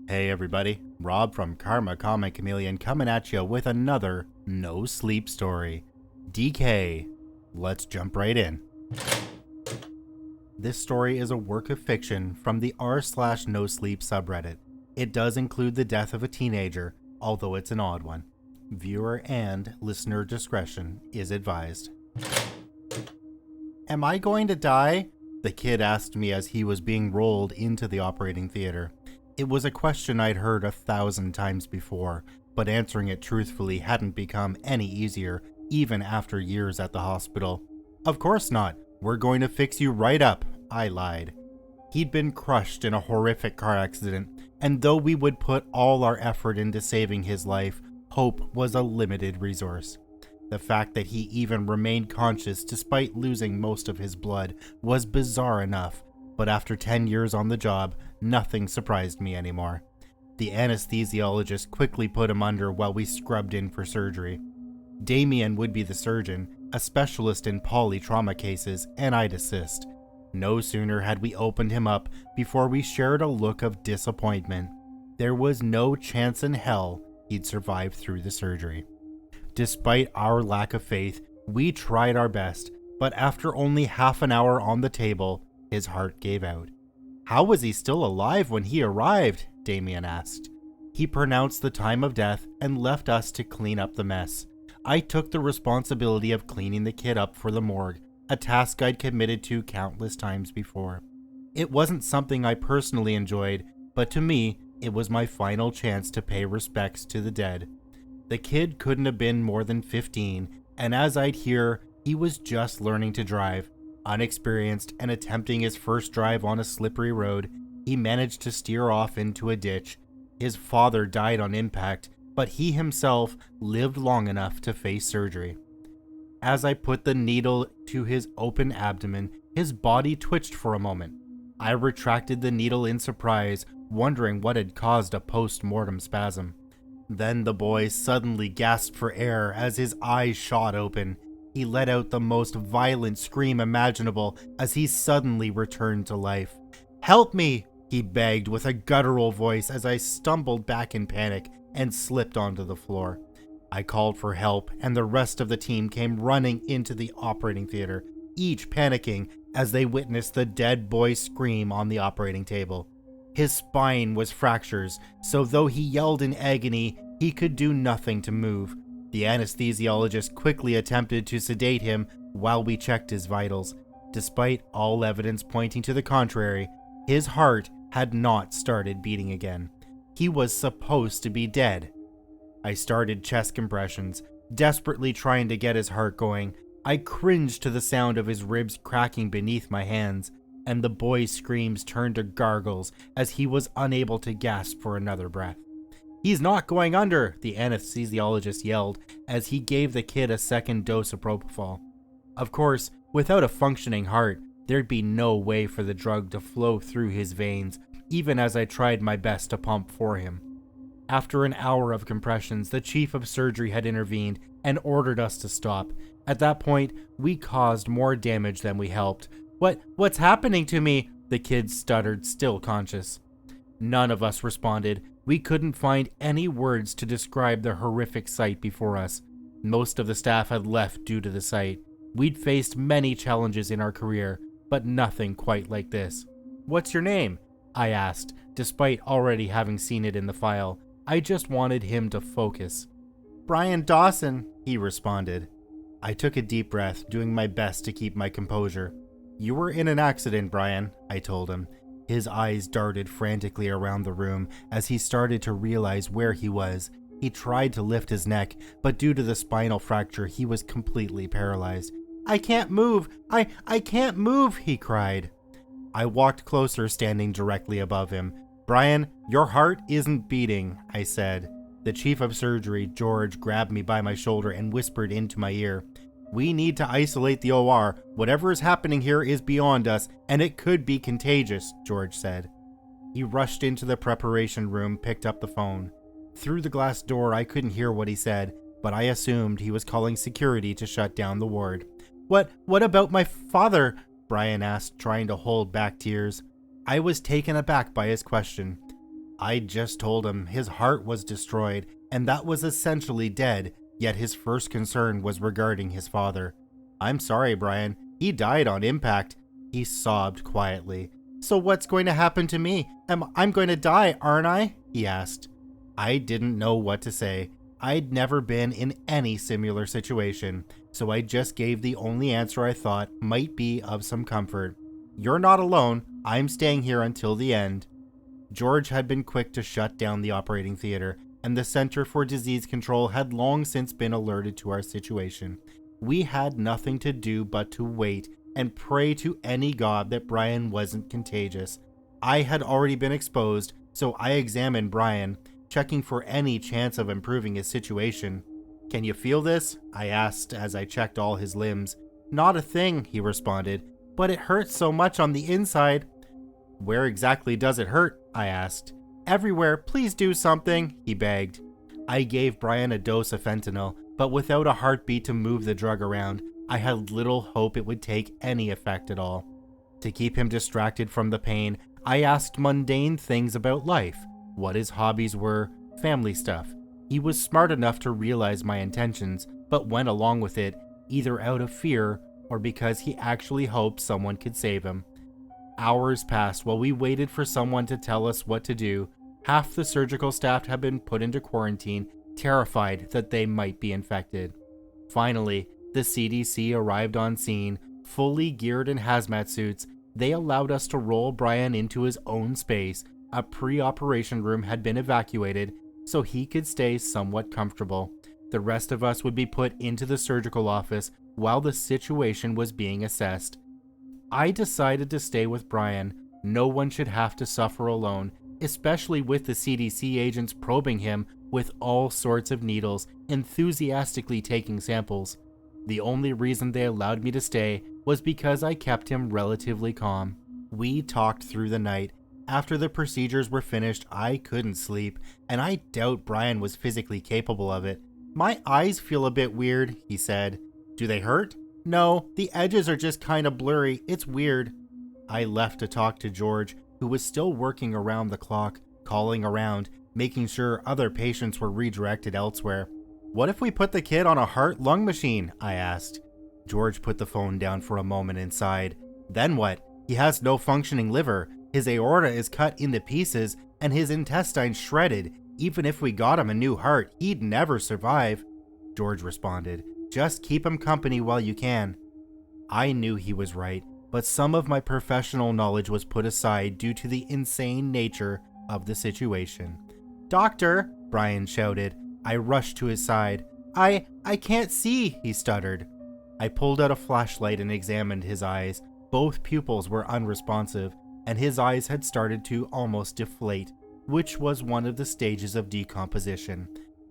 Hey everybody, Rob from Karma Comic Chameleon coming at you with another No Sleep story. Decay. Let's jump right in. This story is a work of fiction from the r/NoSleep subreddit. It does include the death of a teenager, although it's an odd one. Viewer and listener discretion is advised. Am I going to die? The kid asked me as he was being rolled into the operating theater. It was a question I'd heard 1,000 times before, but answering it truthfully hadn't become any easier, even after years at the hospital. Of course not. We're going to fix you right up, I lied. He'd been crushed in a horrific car accident, and though we would put all our effort into saving his life, hope was a limited resource. The fact that he even remained conscious despite losing most of his blood was bizarre enough, but after 10 years on the job, nothing surprised me anymore. The anesthesiologist quickly put him under while we scrubbed in for surgery. Damien would be the surgeon, a specialist in polytrauma cases, and I'd assist. No sooner had we opened him up before we shared a look of disappointment. There was no chance in hell he'd survive through the surgery. Despite our lack of faith, we tried our best, but after only half an hour on the table, his heart gave out. How was he still alive when he arrived? Damien asked. He pronounced the time of death and left us to clean up the mess. I took the responsibility of cleaning the kid up for the morgue, a task I'd committed to countless times before. It wasn't something I personally enjoyed, but to me, it was my final chance to pay respects to the dead. The kid couldn't have been more than 15, and as I'd hear, he was just learning to drive. Unexperienced and attempting his first drive on a slippery road, he managed to steer off into a ditch. His father died on impact, but he himself lived long enough to face surgery. As I put the needle to his open abdomen, his body twitched for a moment. I retracted the needle in surprise, wondering what had caused a post-mortem spasm. Then the boy suddenly gasped for air as his eyes shot open. He let out the most violent scream imaginable as he suddenly returned to life. "Help me!" he begged with a guttural voice as I stumbled back in panic and slipped onto the floor. I called for help, and the rest of the team came running into the operating theater, each panicking as they witnessed the dead boy scream on the operating table. His spine was fractures, so though he yelled in agony, he could do nothing to move. The anesthesiologist quickly attempted to sedate him while we checked his vitals. Despite all evidence pointing to the contrary, his heart had not started beating again. He was supposed to be dead. I started chest compressions, desperately trying to get his heart going. I cringed to the sound of his ribs cracking beneath my hands, and the boy's screams turned to gargles as he was unable to gasp for another breath. "He's not going under," the anesthesiologist yelled as he gave the kid a second dose of propofol. Of course, without a functioning heart, there'd be no way for the drug to flow through his veins, even as I tried my best to pump for him. After an hour of compressions, the chief of surgery had intervened and ordered us to stop. At that point, we caused more damage than we helped. What's happening to me?" the kid stuttered, still conscious. None of us responded. We couldn't find any words to describe the horrific sight before us. Most of the staff had left due to the sight. We'd faced many challenges in our career, but nothing quite like this. "What's your name?" I asked, despite already having seen it in the file. I just wanted him to focus. "Brian Dawson," he responded. I took a deep breath, doing my best to keep my composure. "You were in an accident, Brian," I told him. His eyes darted frantically around the room as he started to realize where he was. He tried to lift his neck, but due to the spinal fracture, he was completely paralyzed. "I can't move! I can't move!" he cried. I walked closer, standing directly above him. "Brian, your heart isn't beating," I said. The chief of surgery, George, grabbed me by my shoulder and whispered into my ear. "We need to isolate the OR. Whatever is happening here is beyond us, and it could be contagious," George said. He rushed into the preparation room, picked up the phone. Through the glass door, I couldn't hear what he said, but I assumed he was calling security to shut down the ward. What about my father?" Brian asked, trying to hold back tears. I was taken aback by his question. I just told him his heart was destroyed and that was essentially dead, yet his first concern was regarding his father. I'm sorry, Brian. He died on impact. He sobbed quietly. So what's going to happen to me? I'm going to die, aren't I? He asked. I didn't know what to say. I'd never been in any similar situation, so I just gave the only answer I thought might be of some comfort. You're not alone. I'm staying here until the end. George had been quick to shut down the operating theater, and the Center for Disease Control had long since been alerted to our situation. We had nothing to do but to wait and pray to any god that Brian wasn't contagious. I had already been exposed, so I examined Brian, checking for any chance of improving his situation. Can you feel this? I asked as I checked all his limbs. Not a thing, he responded, but it hurts so much on the inside. Where exactly does it hurt? I asked. Everywhere, please do something, he begged. I gave Brian a dose of fentanyl, but without a heartbeat to move the drug around, I had little hope it would take any effect at all. To keep him distracted from the pain, I asked mundane things about life, what his hobbies were, family stuff. He was smart enough to realize my intentions, but went along with it, either out of fear or because he actually hoped someone could save him. Hours passed while we waited for someone to tell us what to do. Half the surgical staff had been put into quarantine, terrified that they might be infected. Finally, the CDC arrived on scene, fully geared in hazmat suits. They allowed us to roll Brian into his own space. A pre-operation room had been evacuated, so he could stay somewhat comfortable. The rest of us would be put into the surgical office while the situation was being assessed. I decided to stay with Brian. No one should have to suffer alone, especially with the CDC agents probing him with all sorts of needles, enthusiastically taking samples. The only reason they allowed me to stay was because I kept him relatively calm. We talked through the night. After the procedures were finished, I couldn't sleep, and I doubt Brian was physically capable of it. My eyes feel a bit weird, he said. Do they hurt? No, the edges are just kind of blurry. It's weird. I left to talk to George, who was still working around the clock, calling around, making sure other patients were redirected elsewhere. What if we put the kid on a heart-lung machine? I asked. George put the phone down for a moment and sighed. Then what? He has no functioning liver. His aorta is cut into pieces and his intestines shredded. Even if we got him a new heart, he'd never survive. George responded. Just keep him company while you can. I knew he was right, but some of my professional knowledge was put aside due to the insane nature of the situation. Doctor, Brian shouted. I rushed to his side. I can't see, he stuttered. I pulled out a flashlight and examined his eyes. Both pupils were unresponsive, and his eyes had started to almost deflate, which was one of the stages of decomposition.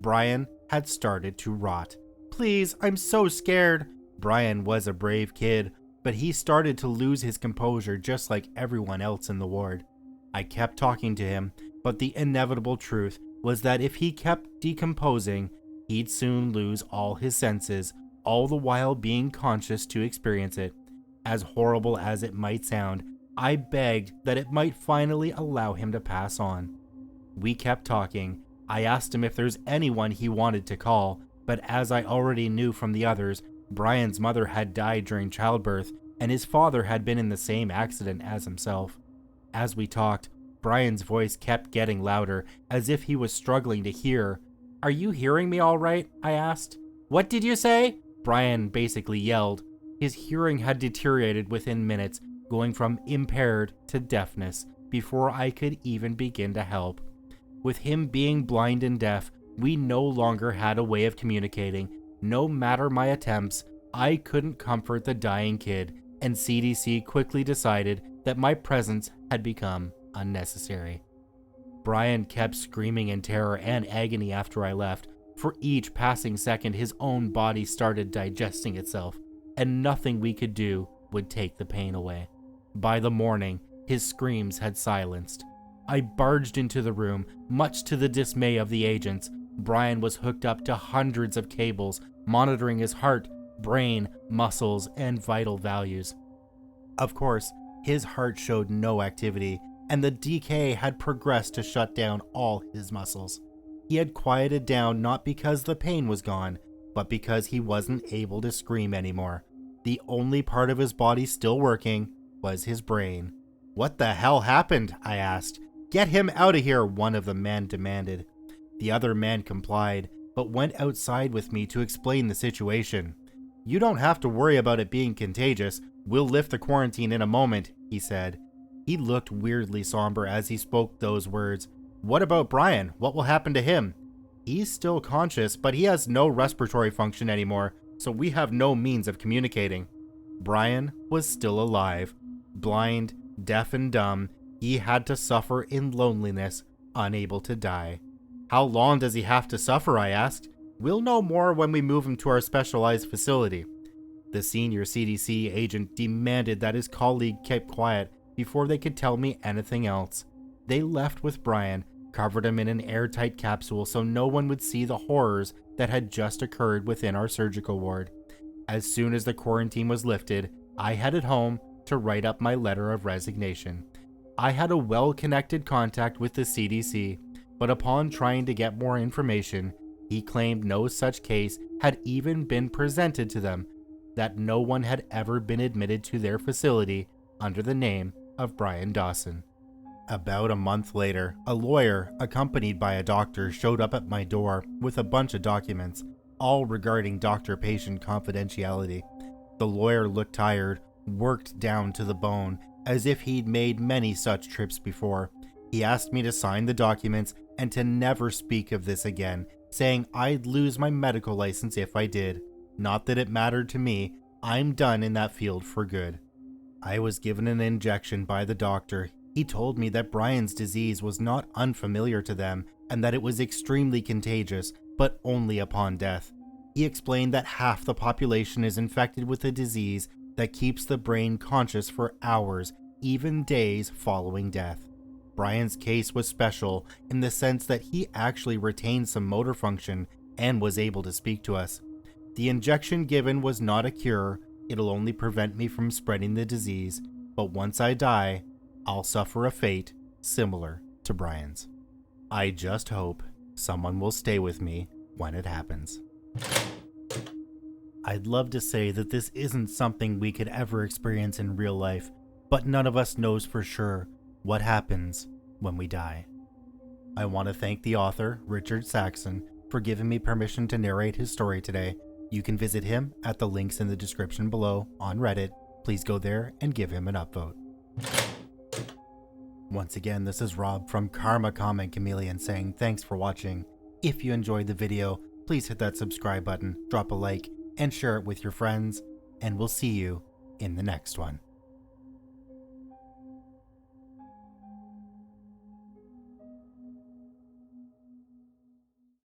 Brian had started to rot. Please, I'm so scared. Brian was a brave kid, but he started to lose his composure just like everyone else in the ward. I kept talking to him, but the inevitable truth was that if he kept decomposing, he'd soon lose all his senses, all the while being conscious to experience it. As horrible as it might sound, I begged that it might finally allow him to pass on. We kept talking. I asked him if there's anyone he wanted to call, but as I already knew from the others, Brian's mother had died during childbirth, and his father had been in the same accident as himself. As we talked, Brian's voice kept getting louder, as if he was struggling to hear. Are you hearing me all right? I asked. What did you say? Brian basically yelled. His hearing had deteriorated within minutes, going from impaired to deafness, before I could even begin to help. With him being blind and deaf, we no longer had a way of communicating. No matter my attempts, I couldn't comfort the dying kid, and CDC quickly decided that my presence had become unnecessary. Brian kept screaming in terror and agony after I left. For each passing second, his own body started digesting itself, and nothing we could do would take the pain away. By the morning, his screams had silenced. I barged into the room, much to the dismay of the agents. Brian was hooked up to hundreds of cables, monitoring his heart, brain, muscles, and vital values. Of course, his heart showed no activity, and the decay had progressed to shut down all his muscles. He had quieted down not because the pain was gone, but because he wasn't able to scream anymore. The only part of his body still working was his brain. "What the hell happened?" I asked. "Get him out of here," one of the men demanded. The other man complied, but went outside with me to explain the situation. "You don't have to worry about it being contagious. We'll lift the quarantine in a moment," he said. He looked weirdly somber as he spoke those words. "What about Brian? What will happen to him?" "He's still conscious, but he has no respiratory function anymore, so we have no means of communicating." Brian was still alive. Blind, deaf and dumb, he had to suffer in loneliness, unable to die. "How long does he have to suffer?" I asked. "We'll know more when we move him to our specialized facility." The senior CDC agent demanded that his colleague keep quiet before they could tell me anything else. They left with Brian, covered him in an airtight capsule so no one would see the horrors that had just occurred within our surgical ward. As soon as the quarantine was lifted, I headed home to write up my letter of resignation. I had a well-connected contact with the CDC, but upon trying to get more information, he claimed no such case had even been presented to them, that no one had ever been admitted to their facility under the name of Brian Dawson. About a month later, a lawyer, accompanied by a doctor, showed up at my door with a bunch of documents, all regarding doctor-patient confidentiality. The lawyer looked tired, worked down to the bone, as if he'd made many such trips before. He asked me to sign the documents and to never speak of this again, saying I'd lose my medical license if I did. Not that it mattered to me. I'm done in that field for good. I was given an injection by the doctor. He told me that Brian's disease was not unfamiliar to them and that it was extremely contagious, but only upon death. He explained that half the population is infected with a disease that keeps the brain conscious for hours, even days following death. Brian's case was special in the sense that he actually retained some motor function and was able to speak to us. The injection given was not a cure. It'll only prevent me from spreading the disease, but once I die, I'll suffer a fate similar to Brian's. I just hope someone will stay with me when it happens. I'd love to say that this isn't something we could ever experience in real life, but none of us knows for sure what happens when we die. I want to thank the author, RichardSaxon, for giving me permission to narrate his story today. You can visit him at the links in the description below on Reddit. Please go there and give him an upvote. Once again, this is Rob from Karma Comment Chameleon saying thanks for watching. If you enjoyed the video, please hit that subscribe button, drop a like, and share it with your friends, and we'll see you in the next one.